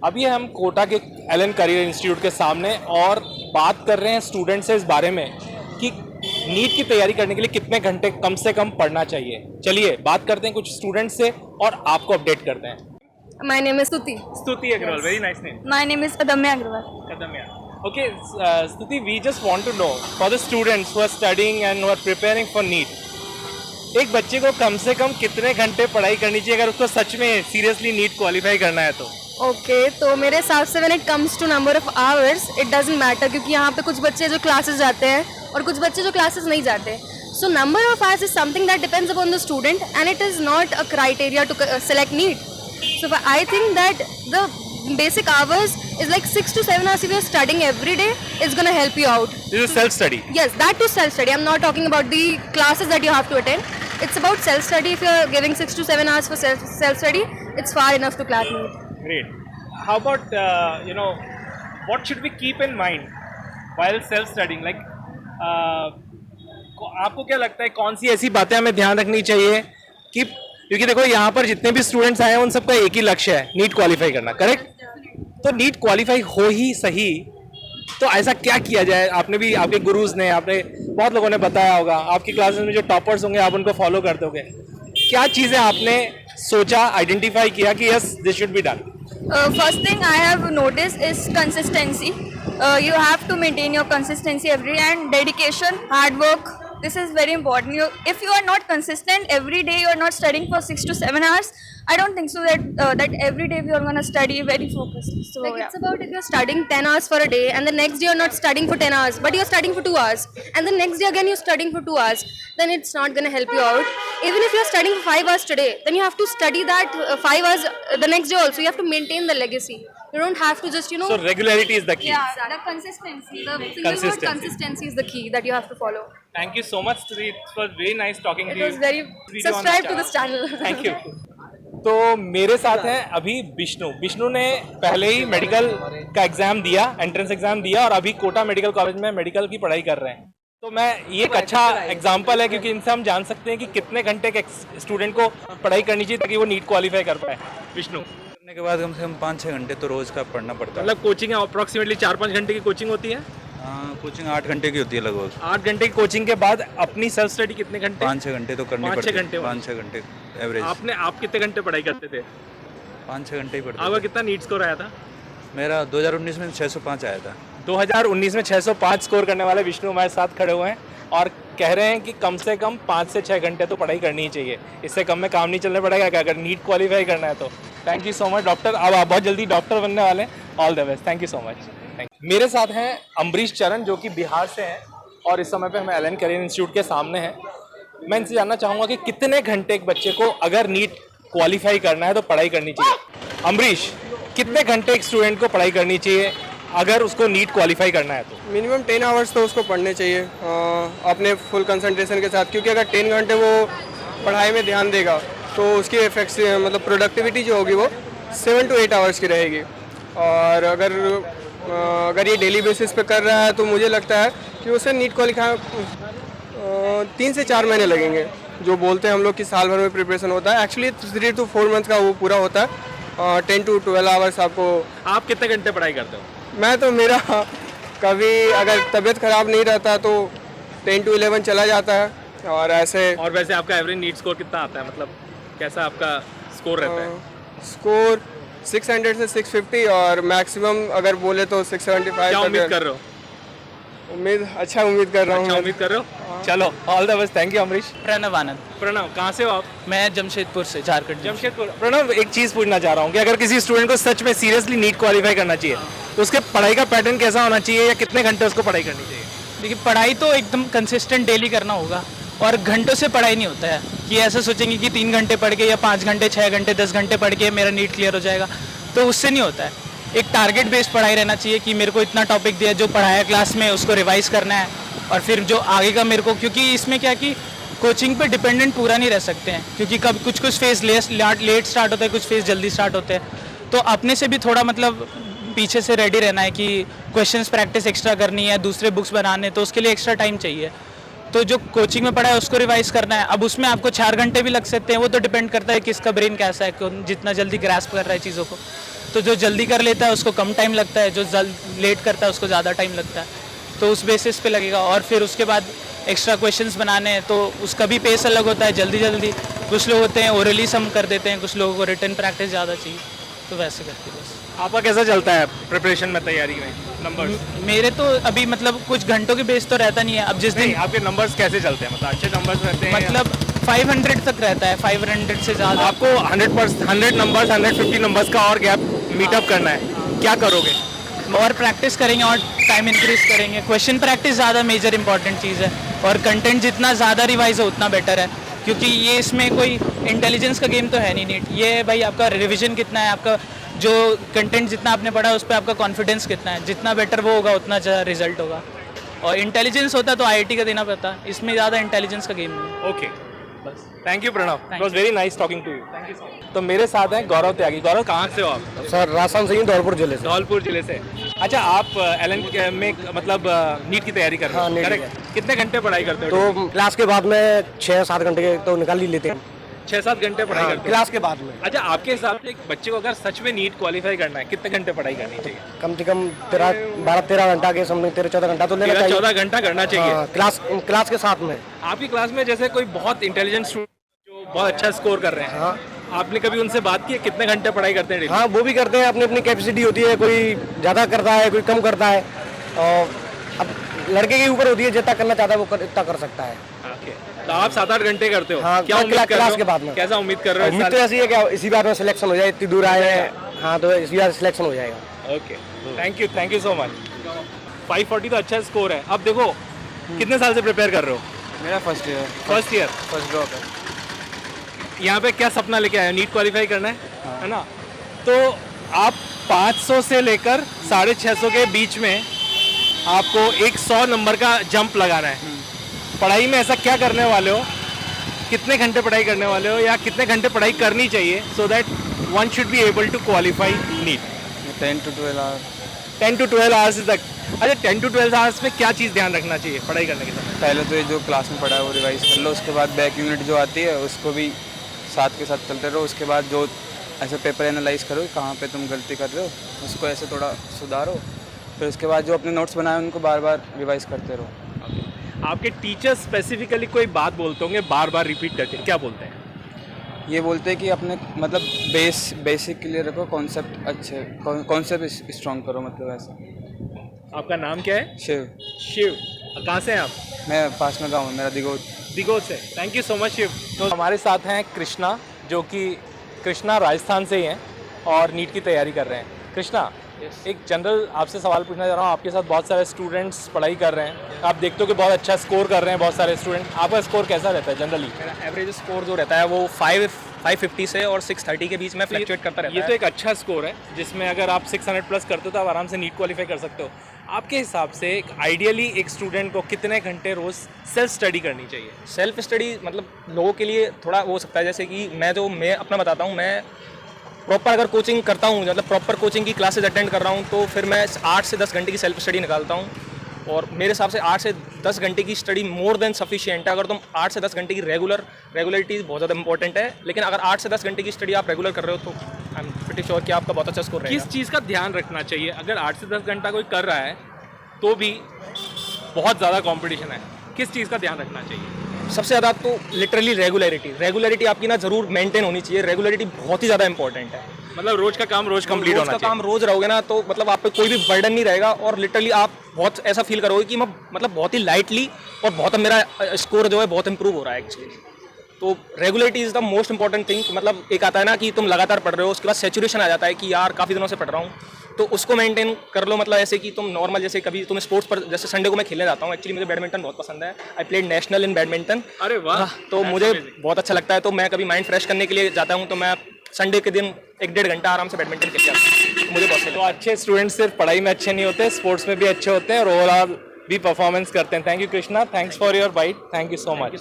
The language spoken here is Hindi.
अभी हम कोटा के एलन करियर इंस्टीट्यूट के सामने और बात कर रहे हैं स्टूडेंट से इस बारे में कि नीट की तैयारी करने के लिए कितने घंटे कम से कम पढ़ना चाहिए। चलिए बात करते हैं कुछ स्टूडेंट से और आपको अपडेट करते हैं। My name is Stuti. Stuti Agrawal, very nice name. My name is Kadamya Agrawal. Kadamya. Okay, Stuti, we just want to know for the students who are studying and who are preparing for NEET, एक बच्चे को कम से कम कितने घंटे पढ़ाई करनी चाहिए अगर उसको सच में सीरियसली नीट क्वालिफाई करना है तो? Okay, तो मेरे हिसाब से when it comes to number of hours, it doesn't matter क्योंकि यहाँ पे कुछ बच्चे जो क्लासेस जाते हैं और कुछ बच्चे जो क्लासेस नहीं जाते। So number of hours is something that depends upon the student and it is not a criteria to select NEET. So I think that the basic hours is like 6 to 7 hours if you're studying every day, it's going to help you out. This is self-study? Yes, that too self-study. I'm not talking about the classes that you have to attend. It's about self-study. If you're giving 6 to 7 hours for self-study, it's far enough to crack NEET. Great. How about, what should we keep in mind while self-studying? Like, आपको क्या लगता है कौन सी ऐसी बातें हमें ध्यान रखनी चाहिए कि क्योंकि देखो यहाँ पर जितने भी स्टूडेंट्स आए हैं उन सबका एक ही लक्ष्य है नीट क्वालिफाई करना, करेक्ट? तो नीट क्वालिफाई हो ही सही तो ऐसा क्या किया जाए? आपने भी, आपके गुरुज ने, आपने बहुत लोगों ने बताया होगा, आपकी क्लासेस में जो टॉपर्स होंगे आप उनको फॉलो करते होंगे, क्या चीज़ें आपने सोचा, आइडेंटिफाई किया कि yes this should be done? First thing I have noticed is consistency. You have to maintain your consistency every day and dedication, hard work. This is very important. If you are not consistent every day, you are not studying for 6 to 7 hours. I don't think so that every day you are going to study very focused. So like it's about if you're studying 10 hours for a day and the next day you're not studying for 10 hours, but you're studying for 2 hours, and the next day again you're studying for 2 hours, then it's not going to help you out. Even if you're studying for 5 hours today, then you have to study that 5 hours the next day also. You have to maintain the legacy. You don't have to just, So regularity is the key. Yeah, the consistency. The consistency is the key that you have to follow. Thank you so much, Sri. It was very nice talking to you. It was very... Subscribe to this channel. Thank you. तो मेरे साथ हैं अभी विष्णु ने पहले ही मेडिकल का एग्जाम दिया, एंट्रेंस एग्जाम दिया और अभी कोटा मेडिकल कॉलेज में मेडिकल की पढ़ाई कर रहे हैं। तो मैं ये एक अच्छा एग्जांपल है क्योंकि इनसे हम जान सकते हैं कि कितने घंटे के स्टूडेंट को पढ़ाई करनी चाहिए ताकि वो नीट क्वालिफाई कर पाए। विष्णु, करने के बाद कम से कम 5-6 घंटे तो रोज का पढ़ना पड़ता है। मतलब कोचिंग अप्रोक्सीमेटली 4-5 घंटे की कोचिंग होती है? हाँ, कोचिंग 8 घंटे की होती है लगभग। 8 घंटे की कोचिंग के बाद अपनी सेल्फ स्टडी कितने घंटे? 5-6 घंटे तो करनी पड़ती है। 5-6 घंटे एवरेज। आप कितने घंटे पढ़ाई करते थे? 5-6 घंटे ही पढ़ते। आपका कितना नीट स्कोर आया था? मेरा 2019 में 605 आया था। 2019 में 605 स्कोर करने वाले विष्णु हमारे साथ खड़े हुए हैं और कह रहे हैं कि कम से कम 5 से 6 घंटे तो पढ़ाई करनी ही चाहिए, इससे कम में काम नहीं चलने पड़ेगा क्या अगर नीट क्वालिफाई करना है तो। Thank you so much doctor, अब आप बहुत जल्दी डॉक्टर बनने वाले हैं। All the best, thank you so much. मेरे साथ हैं अम्बरीश चरण जो कि बिहार से हैं और इस समय पे हम एलन करियर इंस्टीट्यूट के सामने हैं। मैं इनसे जानना चाहूँगा कि कितने घंटे एक बच्चे को अगर नीट क्वालिफाई करना है तो पढ़ाई करनी चाहिए। अम्बरीश, कितने घंटे एक स्टूडेंट को पढ़ाई करनी चाहिए अगर उसको नीट क्वालिफाई करना है तो? मिनिमम 10 आवर्स तो उसको पढ़ने चाहिए अपने फुल कंसंट्रेशन के साथ, क्योंकि अगर 10 घंटे वो पढ़ाई में ध्यान देगा तो उसकी इफेक्ट्स मतलब प्रोडक्टिविटी जो होगी वो 7 to 8 आवर्स की रहेगी। और अगर ये डेली बेसिस पे कर रहा है तो मुझे लगता है कि उसे नीट क्वालिफाई 3 से 4 महीने लगेंगे। जो बोलते हैं हम लोग कि साल भर में प्रिपरेशन होता है, एक्चुअली 3 to 4 मंथ का वो पूरा होता है। 10 to 12 आवर्स आपको। आप कितने घंटे पढ़ाई करते हो? मैं तो मेरा कभी अगर तबीयत खराब नहीं रहता तो 10 to 11 चला जाता है और ऐसे। और वैसे आपका एवरेज नीट स्कोर कितना आता है, मतलब कैसा आपका स्कोर रहता है? स्कोर 600 से 650 और मैक्सिमम अगर बोले तो 675। क्या उम्मीद कर रहे हो? अच्छा उम्मीद कर रहा हूँ। उम्मीद कर रहे हो? चलो all the best, thank you Amrish. Pranav Anand. Pranav, कहाँ से हो आप? मैं जमशेदपुर से, झारखंड। जमशेदपुर। प्रणव, एक चीज़ पूछना चाह रहा हूँ कि अगर किसी स्टूडेंट को सच में सीरियसली नीट क्वालिफाई करना चाहिए तो उसके पढ़ाई का पैटर्न कैसा होना चाहिए या कितने घंटे उसको पढ़ाई करनी चाहिए? देखिए, पढ़ाई तो एकदम कंसिस्टेंट डेली करना होगा और घंटों से पढ़ाई नहीं होता है कि ऐसा सोचेंगे कि 3 घंटे पढ़ के या 5 घंटे 6 घंटे 10 घंटे पढ़ के मेरा नीट क्लियर हो जाएगा, तो उससे नहीं होता है। एक टारगेट बेस्ड पढ़ाई रहना चाहिए कि मेरे को इतना टॉपिक दिया, जो पढ़ाया क्लास में उसको रिवाइज करना है और फिर जो आगे का मेरे को, क्योंकि इसमें क्या कि कोचिंग पे डिपेंडेंट पूरा नहीं रह सकते हैं क्योंकि कब कुछ फेज़ लेट स्टार्ट होता है, कुछ फेज़ जल्दी स्टार्ट होते हैं, तो अपने से भी थोड़ा मतलब पीछे से रेडी रहना है कि क्वेश्चंस प्रैक्टिस एक्स्ट्रा करनी है, दूसरे बुक्स बनाने, तो उसके लिए एक्स्ट्रा टाइम चाहिए। तो जो कोचिंग में पढ़ा है उसको रिवाइज करना है। अब उसमें आपको 4 घंटे भी लग सकते हैं, वो तो डिपेंड करता है किसका ब्रेन कैसा है, कौन जितना जल्दी ग्रास्प कर रहा है चीज़ों को। तो जो जल्दी कर लेता है उसको कम टाइम लगता है, जो लेट करता है उसको ज़्यादा टाइम लगता है। तो उस बेसिस पे लगेगा। और फिर उसके बाद एक्स्ट्रा क्वेश्चंस बनाने हैं तो उसका भी पेस अलग होता है, जल्दी जल्दी। कुछ लोग होते हैं ओरली सम कर देते हैं, कुछ लोगों को रिटन प्रैक्टिस ज़्यादा चाहिए, तो वैसे करके बस। आपका कैसा चलता है प्रिपरेशन में, तैयारी में नंबर्स? मेरे तो अभी मतलब कुछ घंटों के बेस तो रहता नहीं है। अब जिस नहीं, दिन आपके नंबर्स कैसे चलते हैं, मतलब अच्छे नंबर्स रहते हैं? मतलब 500 तक रहता है, 500 से ज़्यादा। आपको 100 नंबर्स 150 नंबर्स का और गैप मीटअप करना है, क्या करोगे? और प्रैक्टिस करेंगे और टाइम इंक्रीज करेंगे। क्वेश्चन प्रैक्टिस ज़्यादा मेजर इंपॉर्टेंट चीज़ है, और कंटेंट जितना ज़्यादा रिवाइज हो उतना बेटर है, क्योंकि ये इसमें कोई इंटेलिजेंस का गेम तो है नहीं नीट। ये है भाई आपका रिविजन कितना है, आपका जो कंटेंट जितना आपने पढ़ा उस पर आपका कॉन्फिडेंस कितना है। जितना बेटर वो होगा उतना ज़्यादा रिजल्ट होगा। और इंटेलिजेंस होता तो IIT का देना पड़ता, इसमें ज़्यादा इंटेलिजेंस का गेम नहीं है। ओके, बस thank you Pranav, it was very nice talking to you. Thank you so much. तो मेरे साथ हैं गौरव त्यागी। गौरव, कहाँ से हो आप? सर राजस्थान से ही, धौलपुर जिले से। धौलपुर जिले से। अच्छा, आप LN में मतलब नीट की तैयारी कर रहे हाँ, हो? नीट की करेक्ट। कितने घंटे पढ़ाई करते हो? तो क्लास के बाद में 6-7 घंटे के तो निकाल ही लेते हैं। 6-7 घंटे पढ़ाई हाँ, करते हो? क्लास के बाद में। अच्छा, आपके हिसाब से एक बच्चे को अगर सच में नीट क्वालिफाई करना है, कितने घंटे पढ़ाई करनी चाहिए? कम से कम 12-13 घंटा के समथिंग, 13-14 घंटा तो लेना चाहिए। 14 घंटा करना चाहिए। हाँ, क्लास के साथ में। आपकी क्लास में जैसे कोई बहुत इंटेलिजेंट स्टूडेंट जो बहुत अच्छा स्कोर कर रहे हैं, हाँ आपने कभी उनसे बात की है कितने घंटे पढ़ाई करते हैं? हाँ, वो भी करते हैं, अपनी अपनी कैपेसिटी होती है, कोई ज़्यादा करता है, कोई कम करता है। और अब लड़के के ऊपर होती है, जितना करना चाहता है वो इतना कर सकता है। ओके, तो आप 7-8 घंटे करते हो? हाँ, क्या उम्मीद कर रहे क्लास हो? के बाद में। कैसा उम्मीद कर रहे हो? उम्मीद तो ऐसी है कि इसी बार में सिलेक्शन हो जाए, इतनी दूर आए हैं। हाँ, तो इसी बार सिलेक्शन हो जाएगा। Okay, thank you so much. 540 तो अच्छा स्कोर है। अब देखो, कितने साल से प्रिपेयर कर रहे हो? मेरा first year, first year. First drop है। यहाँ पे क्या सपना लेके आए हो? नीट क्वालिफाई करना है ना? तो आप 500 से लेकर 650 के बीच में आपको एक 100 नंबर का जंप लगाना है। पढ़ाई में ऐसा क्या करने वाले हो, कितने घंटे पढ़ाई करने वाले हो, या कितने घंटे पढ़ाई करनी चाहिए so that one should be able to qualify NEET? 10 to 12 hours. 10 to 12 hours तक। अच्छा, 10 to 12 आवर्स में क्या चीज़ ध्यान रखना चाहिए पढ़ाई करने के समय? पहले तो ये जो क्लास में पढ़ा है वो रिवाइज कर लो, उसके बाद बैक यूनिट जो आती है उसको भी साथ के साथ चलते रहो। उसके बाद जो ऐसे पेपर एनालाइज करो कहाँ पे तुम गलती कर रहे हो, उसको ऐसे थोड़ा सुधारो। फिर उसके बाद जो अपने नोट्स बनाए उनको बार बार रिवाइज करते रहो। आपके टीचर स्पेसिफिकली कोई बात बोलते होंगे बार बार रिपीट करके, क्या बोलते हैं? ये बोलते हैं कि अपने मतलब बेसिक क्लियर रखो, कॉन्सेप्ट अच्छे कॉन्सेप्ट स्ट्रॉन्ग करो, मतलब ऐसा। आपका नाम क्या है? शिव। शिव, कहाँ से हैं आप? मैं पास में गाँव हूँ, मेरा दिगोद से। Thank you so much Shiv. तो हमारे साथ हैं कृष्णा, जो कि कृष्णा राजस्थान से ही हैं और नीट की तैयारी कर रहे हैं। कृष्णा, एक जनरल आपसे सवाल पूछना चाह रहा हूँ। आपके साथ बहुत सारे स्टूडेंट्स पढ़ाई कर रहे हैं, आप देखते हो कि बहुत अच्छा स्कोर कर रहे हैं बहुत सारे स्टूडेंट। आपका स्कोर कैसा रहता है जनरली? मेरा एवरेज स्कोर जो रहता है वो 550 से और 630 के बीच में फ्लक्चुएट करता रहता ये है। तो एक अच्छा स्कोर है, जिसमें अगर आप 600 प्लस करते हो तो आप आराम से नीट क्वालिफाई कर सकते हो। आपके हिसाब से आइडियली एक स्टूडेंट को कितने घंटे रोज़ सेल्फ स्टडी करनी चाहिए? सेल्फ स्टडी मतलब लोगों के लिए थोड़ा वो हो सकता है, जैसे कि मैं अपना बताता हूँ। मैं प्रॉपर अगर कोचिंग करता हूँ, मतलब प्रॉपर कोचिंग की क्लासेस अटेंड कर रहा हूँ, तो फिर मैं 8 से 10 घंटे की सेल्फ स्टडी निकालता हूँ। और मेरे हिसाब से 8 से 10 घंटे की स्टडी मोर देन सफिशिएंट है। अगर तुम 8 से 10 घंटे की रेगुलरिटी बहुत ज़्यादा इंपॉर्टेंट है, लेकिन अगर 8 से 10 घंटे की स्टडी आप रेगुलर कर रहे हो तो आई एम प्रीटी श्योर कि आपका बहुत अच्छा स्कोर रहेगा। किस चीज़ का ध्यान रखना चाहिए? अगर 8 से 10 घंटा कोई कर रहा है तो भी बहुत ज़्यादा कंपटीशन है, किस चीज़ का ध्यान रखना चाहिए? सबसे ज़्यादा तो लिटरली रेगुलरिटी आपकी ना ज़रूर मेंटेन होनी चाहिए। रेगुलरिटी बहुत ही ज़्यादा इंपॉर्टेंट है। मतलब रोज का काम रोज कंप्लीट होना रोज का चाहिए। काम रोज रहोगे ना तो मतलब आप पे कोई भी बर्डन नहीं रहेगा, और लिटरली आप बहुत ऐसा फील करोगे कि मैं मतलब बहुत ही लाइटली और बहुत मेरा स्कोर जो है बहुत इंप्रूव हो रहा है एक्चुअली। तो regularity is the most important thing. मतलब एक आता है ना कि तुम लगातार पढ़ रहे हो, उसके बाद सेचुरेशन आ जाता है कि यार काफ़ी दिनों से पढ़ रहा हूँ, तो उसको मेंटेन कर लो। मतलब ऐसे कि तुम नॉर्मल जैसे कभी तुम स्पोर्ट्स पर, जैसे संडे को मैं खेलने जाता हूँ, एक्चुअली मुझे बैडमिंटन बहुत पसंद है। I played national in badminton. अरे वाह, तो मुझे बहुत अच्छा लगता है। तो मैं कभी माइंड फ्रेश करने के लिए जाता हूँ, तो मैं संडे के दिन 1-1.5 घंटा आराम से बैडमिंटन खेल के आता हूँ। मुझे बहुत तो अच्छे स्टूडेंट्स सिर्फ पढ़ाई में अच्छे नहीं होते, स्पोर्ट्स में भी अच्छे होते हैं और ओवरऑल भी परफॉर्मेंस करते हैं। Thank you Krishna, thanks for your bite, thank you so much.